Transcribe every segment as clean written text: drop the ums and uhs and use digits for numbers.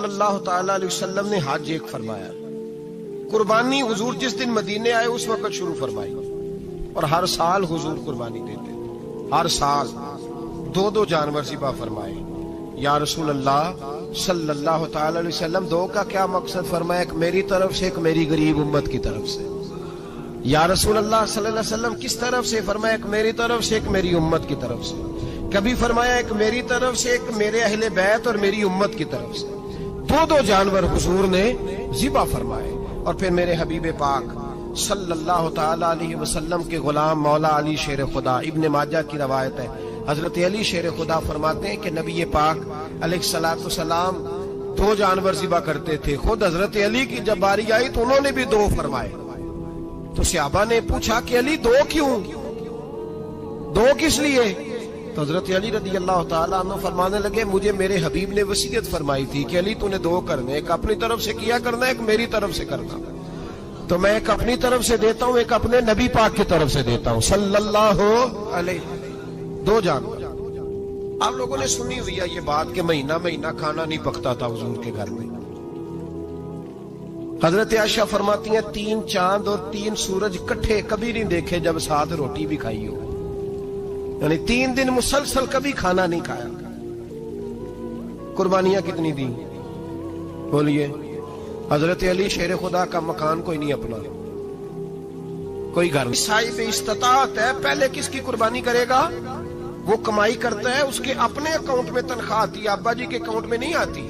صلی اللہ تعالی علیہ وسلم نے حج ایک فرمایا. قربانی حضور جس دن مدینے آئے اس وقت شروع فرمائی اور ہر سال حضور قربانی دیتے تھے. ہر سال دو جانور ذبح فرمائے. یا رسول اللہ صلی اللہ تعالی علیہ وسلم دو کا کیا مقصد فرمایا؟ ایک میری طرف سے، ایک میری غریب امت کی طرف سے. یا رسول اللہ صلی اللہ علیہ وسلم کس طرف سے فرمایا؟ ایک میری طرف سے، ایک میری امت کی طرف سے. کبھی فرمایا ایک میری طرف سے، ایک میرے اہل بیت اور میری امت کی طرف سے. دو جانور حضور نے ذبح فرمائے. اور پھر میرے حبیب پاک صلی اللہ تعالی علیہ وسلم کے غلام مولا علی شیر خدا، ابن ماجہ کی روایت ہے، حضرت علی شیر خدا فرماتے ہیں کہ نبی پاک علیہ الصلوۃ والسلام دو جانور ذبح کرتے تھے. خود حضرت علی کی جب باری آئی تو انہوں نے بھی دو فرمائے. تو صحابہ نے پوچھا کہ علی دو کیوں؟ دو کس لیے؟ تو حضرت علی رضی اللہ تعالیٰ عنہ فرمانے لگے مجھے میرے حبیب نے وصیت فرمائی تھی کہ علی تو نے دو کرنے، ایک اپنی طرف سے کیا کرنا، ایک میری طرف سے کرنا. تو میں ایک اپنی طرف سے دیتا ہوں، ایک اپنے نبی پاک کی طرف سے دیتا ہوں صلی اللہ علیہ. دو جانور. آپ لوگوں نے سنی ہوئی ہے یہ بات کہ مہینہ کھانا نہیں پکتا تھا حضور کے گھر میں. حضرت عائشہ فرماتی ہیں 3 چاند اور 3 سورج کٹھے کبھی نہیں دیکھے جب ساتھ روٹی بھی کھائی ہو. یعنی 3 دن مسلسل کبھی کھانا نہیں کھایا. قربانیاں کتنی دی بولیے؟ حضرت علی شیر خدا کا مکان کوئی نہیں اپنا، کوئی گھر. صاحب استطاعت ہے، پہلے کس کی قربانی کرے گا؟ وہ کمائی کرتا ہے، اس کے اپنے اکاؤنٹ میں تنخواہ آتی ہے، ابا جی کے اکاؤنٹ میں نہیں آتی.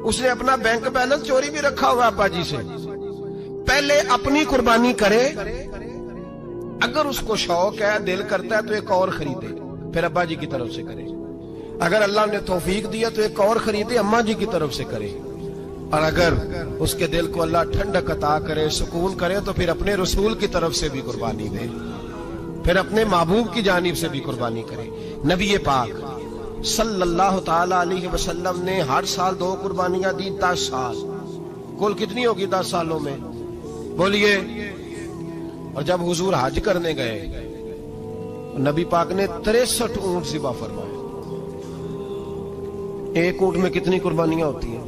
اس نے اپنا بینک بیلنس چوری بھی رکھا ہوا ابا جی سے. پہلے اپنی قربانی کرے، اگر اس کو شوق ہے، دل کرتا ہے تو ایک اور خریدے، پھر ابا جی کی طرف سے کرے. اگر اللہ نے توفیق دیا تو ایک اور خریدے، اماں جی کی طرف سے کرے. اور اگر اس کے دل کو اللہ ٹھنڈک عطا کرے، سکون کرے، تو پھر اپنے رسول کی طرف سے بھی قربانی دے، پھر اپنے محبوب کی جانب سے بھی قربانی کرے. نبی پاک صلی اللہ تعالی علیہ وسلم نے ہر سال 2 قربانیاں دی. 10 سال کل کتنی ہوگی 10 سالوں میں بولیے؟ اور جب حضور حج کرنے گئے نبی پاک نے 63 اونٹ ذبح فرمائے. ایک اونٹ میں کتنی قربانیاں ہوتی ہیں؟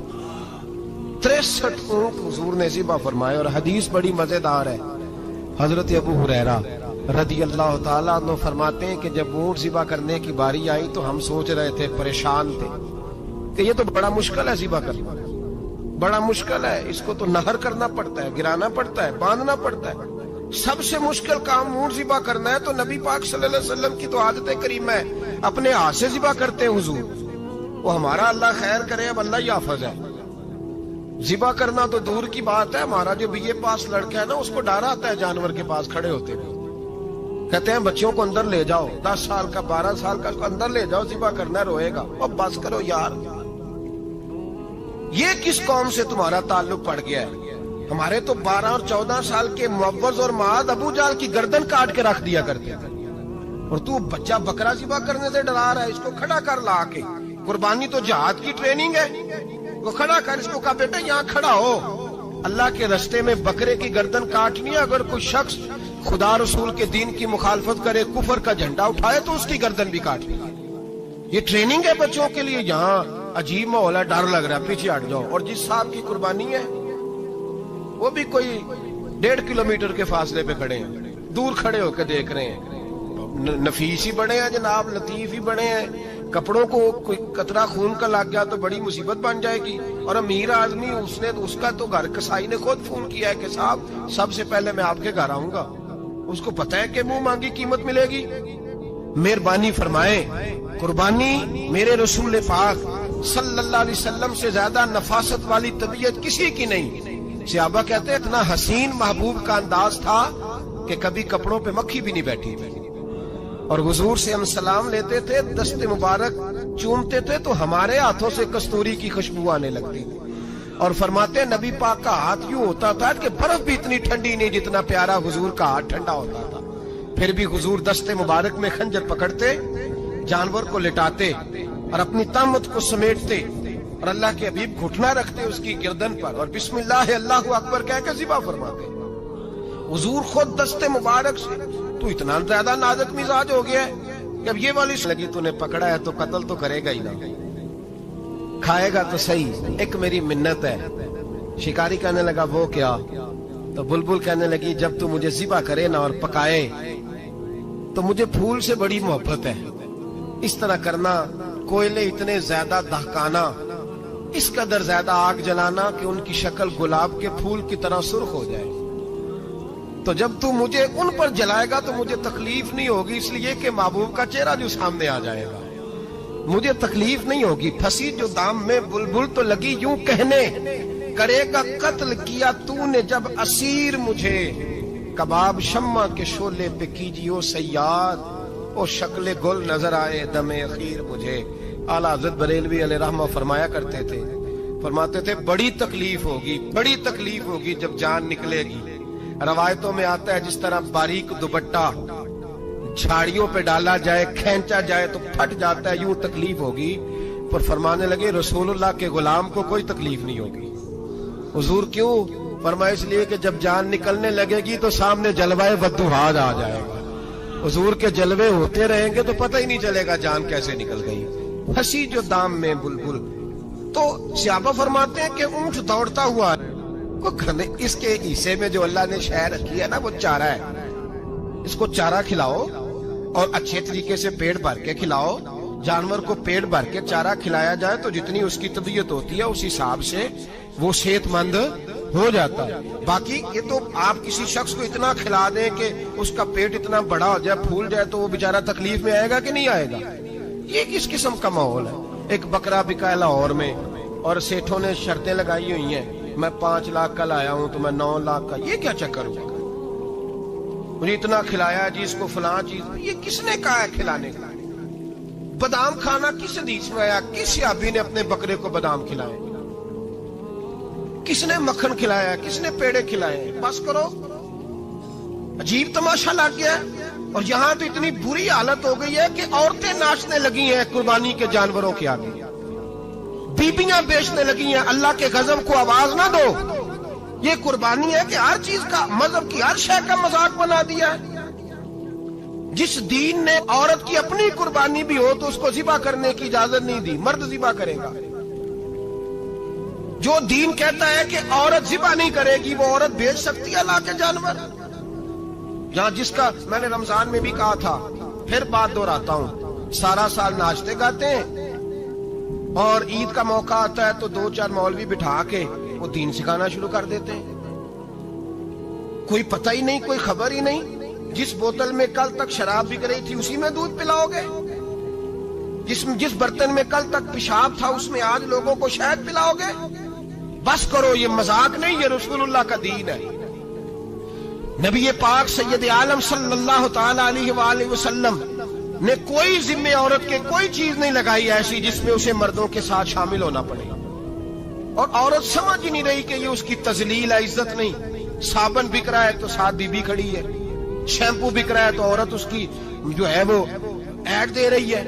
63 اونٹ حضور نے ذبح فرمائے. اور حدیث بڑی مزیدار ہے. حضرت ابو ہریرہ رضی اللہ تعالیٰ عنہ فرماتے ہیں کہ جب اونٹ ذبح کرنے کی باری آئی تو ہم سوچ رہے تھے، پریشان تھے کہ یہ تو بڑا مشکل ہے ذبح کرنا، بڑا مشکل ہے. اس کو تو نہر کرنا پڑتا ہے، گرانا پڑتا ہے، باندھنا پڑتا ہے. سب سے مشکل کام اونٹ ذبح کرنا ہے. تو نبی پاک صلی اللہ علیہ وسلم کی تو عادت کریمہ ہے، اپنے ہاتھ سے ذبح کرتے ہیں حضور. وہ ہمارا اللہ خیر کرے، اب اللہ ہی حافظ ہے. ذبح کرنا تو دور کی بات ہے. ہمارا جو بی اے پاس لڑکا ہے نا، اس کو ڈر آتا ہے جانور کے پاس کھڑے ہوتے ہوئے. کہتے ہیں بچوں کو اندر لے جاؤ، 10 سال کا 12 سال کا اندر لے جاؤ، ذبح کرنا روئے گا. اور بس کرو یار، یہ کس قوم سے تمہارا تعلق پڑ گیا ہے؟ ہمارے تو 12 اور 14 سال کے معوذ اور معاذ ابو جہل کی گردن کاٹ کے رکھ دیا کرتے تھے. اور تو بچہ بکرا ذبح کرنے سے ڈرا رہا ہے. اس کو کھڑا کر لا کے. قربانی تو جہاد کی ٹریننگ ہے. وہ کھڑا کر، اس کو کہا بیٹا یہاں کھڑا ہو، اللہ کے رستے میں بکرے کی گردن کاٹنی ہے. اگر کوئی شخص خدا رسول کے دین کی مخالفت کرے، کفر کا جھنڈا اٹھائے، تو اس کی گردن بھی کاٹنی ہے. یہ ٹریننگ ہے بچوں کے لیے. یہاں عجیب ماحول ہے، ڈر لگ رہا ہے، پیچھے ہٹ جاؤ. اور جس صاحب کی قربانی ہے وہ بھی کوئی 1.5 کلومیٹر کے فاصلے پہ کھڑے ہیں، دور کھڑے ہو کے دیکھ رہے ہیں. نفیس ہی بڑے ہیں جناب، لطیف ہی بڑے ہیں. کپڑوں کو کوئی قطرہ خون کا لگ گیا تو بڑی مصیبت بن جائے گی. اور امیر آدمی، اس کا تو گھر کسائی نے خود فون کیا ہے کہ صاحب سب سے پہلے میں آپ کے گھر آؤں گا. اس کو پتہ ہے کہ منہ مانگی قیمت ملے گی. مہربانی فرمائیں، قربانی میرے رسول پاک صلی اللہ علیہ وسلم سے زیادہ نفاست والی طبیعت کسی کی نہیں. صحابہ کہتے ہیں اتنا حسین محبوب کا انداز تھا کہ کبھی کپڑوں پہ مکھی بھی نہیں بیٹھی تھی. اور حضور سے ہم سلام لیتے تھے، دست مبارک چومتے تھے تو ہمارے ہاتھوں سے کستوری کی خوشبو آنے لگتی تھی. اور فرماتے ہیں نبی پاک کا ہاتھ یوں ہوتا تھا کہ برف بھی اتنی ٹھنڈی نہیں جتنا پیارا حضور کا ہاتھ ٹھنڈا ہوتا تھا. پھر بھی حضور دست مبارک میں خنجر پکڑتے، جانور کو لٹاتے اور اپنی طامت کو سمیٹتے، اور اللہ کے حبیب گھٹنا رکھتے اس کی گردن پر، اور بسم اللہ اللہ اکبر کہہ کے ذبح فرماتے. حضور خود دست مبارک سے. تو اتنا زیادہ نازک مزاج ہو گیا ہے کہ اب یہ والی لگی تو نے پکڑا ہے تو قتل تو کرے گا ہی نا. کھائے گا تو صحیح، ایک میری منت ہے۔ شکاری کہنے لگا وہ کیا؟ تو بلبل کہنے لگی جب تو مجھے ذبح کرے نا اور پکائے تو مجھے پھول سے بڑی محبت ہے، اس طرح کرنا، کوئلے اتنے زیادہ دہکانا، اس قدر زیادہ آگ جلانا کہ ان کی شکل گلاب کے پھول کی طرح سرخ ہو جائے۔ تو جب تو مجھے ان پر جلائے گا تو مجھے تکلیف نہیں ہوگی، اس لیے کہ محبوب کا چہرہ جو سامنے آ جائے گا، مجھے تکلیف نہیں ہوگی۔ پھنسی جو دام میں بلبل تو لگی یوں کہنے، کرے گا قتل کیا تو نے جب اسیر مجھے، کباب شمع کے شعلے پہ کیجیو صیاد، او شکل گل نظر آئے دم اخیر مجھے۔ اعلیٰ حضرت بریلوی علیہ رحمہ فرمایا کرتے تھے، فرماتے تھے بڑی تکلیف ہوگی، بڑی تکلیف ہوگی جب جان نکلے گی۔ روایتوں میں آتا ہے جس طرح باریک دوپٹہ جھاڑیوں پہ ڈالا جائے، کھینچا جائے تو پھٹ جاتا ہے، یوں تکلیف ہوگی۔ پر فرمانے لگے رسول اللہ کے غلام کو کوئی تکلیف نہیں ہوگی۔ حضور کیوں؟ فرمایا اس لیے کہ جب جان نکلنے لگے گی تو سامنے جلوہ ودوحات آ جائے گا، حضور کے جلوے ہوتے رہیں گے تو پتہ ہی نہیں چلے گا جان کیسے نکل گئی۔ پھنسی جو دام میں بلبل، تو صحابہ فرماتے ہیں کہ اونٹ دوڑتا ہوا اس کے حصے میں جو اللہ نے شے رکھی ہے نا وہ چارہ ہے، اس کو چارہ کھلاؤ اور اچھے طریقے سے پیٹ بھر کے کھلاؤ۔ جانور کو پیٹ بھر کے چارہ کھلایا جائے تو جتنی اس کی طبیعت ہوتی ہے اس حساب سے وہ صحت مند ہو جاتا ہے۔ باقی یہ تو آپ کسی شخص کو اتنا کھلا دیں کہ اس کا پیٹ اتنا بڑا ہو جائے، پھول جائے، تو وہ بیچارہ تکلیف میں آئے گا کہ نہیں آئے گا؟ یہ کس قسم کا ماحول ہے؟ ایک بکرا بکا ہے لاہور میں اور سیٹھوں نے شرطیں لگائی ہوئی ہیں، میں 5 لاکھ کا لایا ہوں تو میں 9 لاکھ کا۔ یہ کیا چکر ہوا؟ مجھے اتنا کھلایا جی اس کو فلاں چیز، یہ کس نے کہا ہے کھلانے کا؟ بادام کھانا کس حدیث میں آیا؟ کس صحابی نے اپنے بکرے کو بادام کھلائے؟ کس نے مکھن کھلایا؟ کس نے پیڑے کھلائے؟ بس کرو، عجیب تماشا لگ گیا ہے۔ اور یہاں تو اتنی بری حالت ہو گئی ہے کہ عورتیں ناچنے لگی ہیں قربانی کے جانوروں کے آگے، بیبیاں بیچنے لگی ہیں۔ اللہ کے غضب کو آواز نہ دو، یہ قربانی ہے کہ ہر چیز کا، مذہب کی ہر شے کا مذاق بنا دیا ہے۔ جس دین نے عورت کی اپنی قربانی بھی ہو تو اس کو ذبح کرنے کی اجازت نہیں دی، مرد ذبح کرے گا۔ جو دین کہتا ہے کہ عورت ذبح نہیں کرے گی، وہ عورت بیچ سکتی ہے اللہ کے جانور؟ جہاں جس کا میں نے رمضان میں بھی کہا تھا، پھر بات دہراتا ہوں، سارا سال ناچتے گاتے ہیں اور عید کا موقع آتا ہے تو 2-4 مولوی بٹھا کے وہ دین سکھانا شروع کر دیتے ہیں۔ کوئی پتہ ہی نہیں، کوئی خبر ہی نہیں۔ جس بوتل میں کل تک شراب بک رہی تھی اسی میں دودھ پلاؤ گے؟ جس برتن میں کل تک پیشاب تھا اس میں آج لوگوں کو شہد پلاؤ گے؟ بس کرو، یہ مذاق نہیں، یہ رسول اللہ کا دین ہے۔ نبی پاک سید عالم صلی اللہ تعالی علیہ وآلہ وسلم نے کوئی ذمہ عورت کے کوئی چیز نہیں لگائی ایسی جس میں اسے مردوں کے ساتھ شامل ہونا پڑے، اور عورت سمجھ ہی نہیں رہی کہ یہ اس کی تذلیل ہے، عزت نہیں۔ صابن بک رہا ہے تو ساتھ بی بی کھڑی ہے، شیمپو بک رہا ہے تو عورت اس کی جو ہے وہ ایڈ دے رہی ہے۔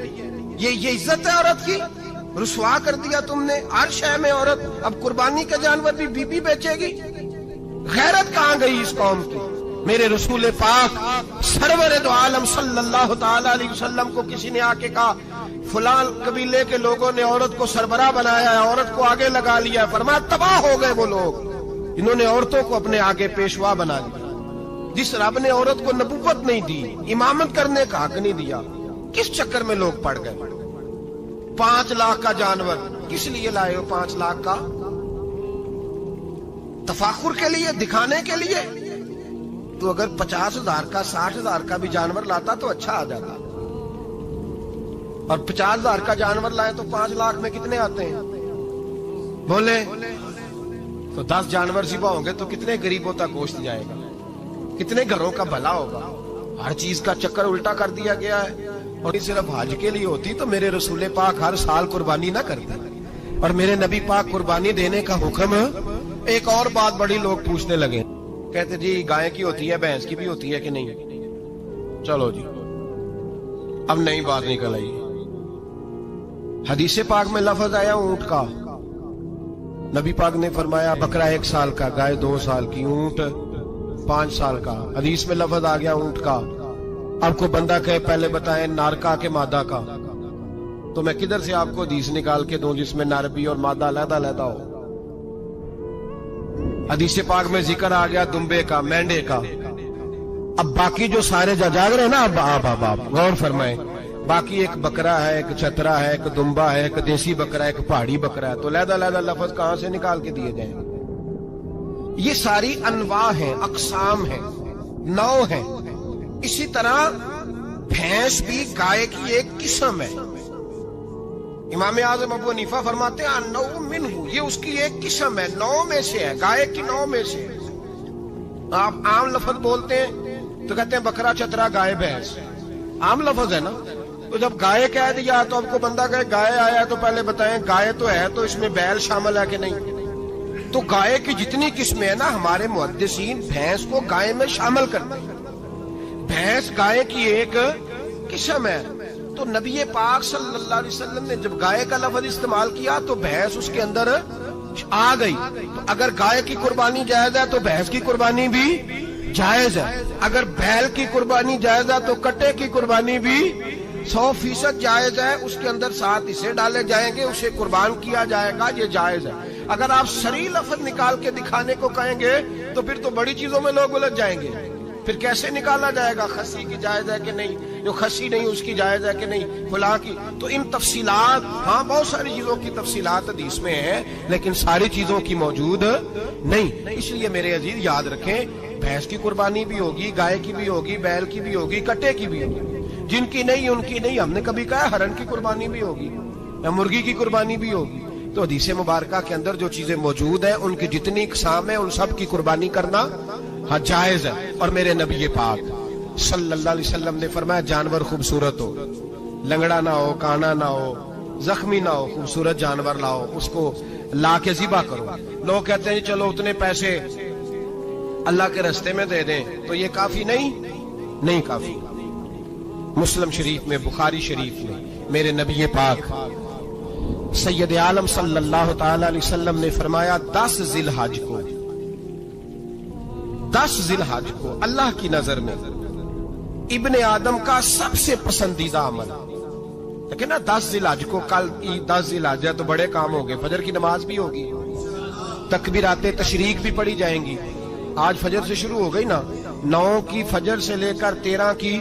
یہ عزت ہے عورت کی؟ رسوا کر دیا تم نے ہر شے میں عورت۔ اب قربانی کا جانور بھی بی بی بیچے گی؟ غیرت کہاں گئی اس قوم کی؟ میرے رسول پاک سرور دو عالم صلی اللہ تعالی علیہ وسلم کو کسی نے آ کے کہا فلاں قبیلے کے لوگوں نے عورت کو سربراہ بنایا ہے، عورت کو آگے لگا لیا ہے۔ فرمایا تباہ ہو گئے وہ لوگ، انہوں نے عورتوں کو اپنے آگے پیشوا بنا لیا۔ جس رب نے عورت کو نبوت نہیں دی، امامت کرنے کا حق نہیں دیا، کس چکر میں لوگ پڑ گئے؟ 5 لاکھ کا جانور کس لیے لائے ہو؟ 5 لاکھ کا تفاخر کے لیے، دکھانے کے لیے؟ تو اگر 50,000 کا 60,000 کا بھی جانور لاتا تو اچھا آ جاتا، اور 50,000 کا جانور لائے تو 5 لاکھ میں کتنے آتے ہیں؟ بولے تو 10 جانور ذبح ہوں گے تو کتنے غریبوں تک گوشت جائے گا، کتنے گھروں کا بھلا ہوگا؟ ہر چیز کا چکر الٹا کر دیا گیا ہے۔ اور یہ صرف حج کے لیے ہوتی تو میرے رسول پاک ہر سال قربانی نہ کرتے، اور میرے نبی پاک قربانی دینے کا حکم۔ ایک اور بات بڑی لوگ پوچھنے لگے، کہتے جی گائے کی ہوتی ہے، بھینس کی بھی ہوتی ہے کہ نہیں؟ چلو جی اب نئی بات نکل آئی۔ حدیث پاک میں لفظ آیا اونٹ کا، نبی پاک نے فرمایا بکرا 1 سال کا، گائے 2 سال کی، اونٹ 5 سال کا۔ حدیث میں لفظ آ گیا اونٹ کا۔ اب کو بندہ کہے پہلے بتائیں نارکا کے مادہ کا، تو میں کدھر سے آپ کو حدیث نکال کے دوں جس میں نر بھی اور مادہ علیحدہ علیحدہ ہو؟ حدیث پاک میں ذکر آ گیا دمبے کا، مینڈے کا. اب باقی جو سارے جاگ رہے ہیں نا، آپ غور فرمائیں، باقی ایک بکرا ہے، ایک چترا ہے، ایک دمبا ہے، ایک دیسی بکرا ہے، ایک پہاڑی بکرا ہے، تو علیحدہ علیحدہ لفظ کہاں سے نکال کے دیے جائیں؟ یہ ساری انواع ہیں، اقسام ہیں، نوع ہیں. اسی طرح بھینس بھی گائے کی ایک قسم ہے. امام اعظم ابو حنیفہ فرماتے ہیں النوع منہ، یہ اس کی ایک قسم ہے، نوع میں سے ہے، گائے کی نوع میں سے. آپ عام لفظ بولتے ہیں تو کہتے ہیں بکرا چترا گائے بھینس، عام لفظ ہے نا. تو جب گائے کہہ دیا تو آپ کو بندہ کہے گائے آیا تو پہلے بتائیں گائے تو ہے تو اس میں بیل شامل ہے کہ نہیں؟ تو گائے کی جتنی قسمیں ہیں نا، ہمارے محدثین بھینس کو گائے میں شامل کرتے ہیں. بھینس گائے کی ایک قسم ہے. تو نبی پاک صلی اللہ علیہ وسلم نے جب گائے کا لفظ استعمال کیا تو بھینس اس کے اندر آ گئی. تو اگر گائے کی قربانی جائز ہے تو بھینس کی قربانی بھی جائز ہے. اگر بیل کی قربانی جائز ہے تو کٹے کی قربانی بھی 100% جائز ہے. اس کے اندر 7 حصے ڈالے جائیں گے، اسے قربان کیا جائے گا، یہ جائز ہے. اگر آپ صریح لفظ نکال کے دکھانے کو کہیں گے تو پھر تو بڑی چیزوں میں لوگ الجھ جائیں گے. پھر کیسے نکالا جائے گا خسی کی جائز ہے کہ نہیں، جو خسی نہیں اس کی جائز ہے کہ نہیں، فلاں کی. تو ان تفصیلات، ہاں بہت ساری چیزوں کی تفصیلات حدیث میں ہیں لیکن ساری چیزوں کی موجود نہیں. اس لیے میرے عزیز یاد رکھیں، بھینس کی قربانی بھی ہوگی، گائے کی بھی ہوگی، بیل کی بھی ہوگی، کٹے کی بھی ہوگی. جن کی نہیں ان کی نہیں. ہم نے کبھی کہا ہرن کی قربانی بھی ہوگی یا مرغی کی قربانی بھی ہوگی. تو حدیث مبارکہ کے اندر جو چیزیں موجود ہیں ان کی جتنی اقسام ہیں ان سب کی قربانی کرنا ہاں جائز ہے. اور میرے نبی پاک صلی اللہ علیہ وسلم نے فرمایا جانور خوبصورت ہو، لنگڑا نہ ہو، کانا نہ ہو، زخمی نہ ہو، خوبصورت جانور لاؤ، اس کو لا کے ذبح کرو. لوگ کہتے ہیں چلو اتنے پیسے اللہ کے راستے میں دے دیں تو یہ کافی نہیں کافی. مسلم شریف میں، بخاری شریف میں میرے نبی پاک سید عالم صلی اللہ تعالی علیہ وسلم نے فرمایا 10 ذی الحج کو اللہ کی نظر میں ابن آدم کا سب سے پسندیدہ عمل. لیکن نا 10 ذی الحج کو، کل 10 ذی الحج ہے تو بڑے کام ہو گئے. فجر کی نماز بھی ہوگی، تکبیرات تشریق بھی پڑھی جائیں گی. آج فجر سے شروع ہو گئی نا، 9 کی فجر سے لے کر 13 کی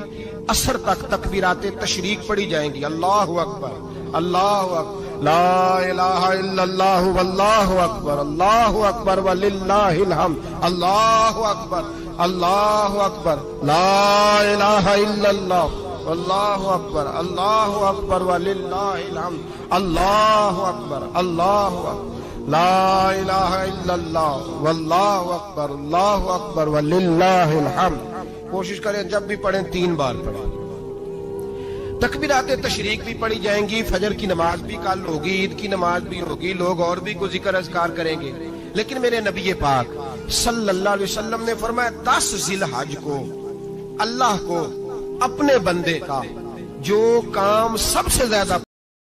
عصر تک تکبیرات تشریق پڑھی جائیں گی. اللہ اکبر، اللہ اکبر، لا الہ الا اللہ واللہ اکبر، اللہ اکبر وللہ الحمد، اللہ اکبر، اللہ اکبر، لا الہ الا اللہ واللہ اکبر، اللہ اکبر وللہ الحمد، اللہ اکبر، اللہ اکبر، لا الہ الا اللہ واللہ اکبر، اللہ اکبر وللہ الحمد. کوشش کریں جب بھی پڑھیں 3 بار پڑھیں. تکبیرات تشریق بھی پڑھی جائیں گی. فجر کی نماز بھی کل ہوگی، عید کی نماز بھی ہوگی، لوگ اور بھی کو ذکر اذکار کریں گے. لیکن میرے نبی پاک صلی اللہ علیہ وسلم نے فرمایا 10 ذی الحج کو اللہ کو اپنے بندے کا جو کام سب سے زیادہ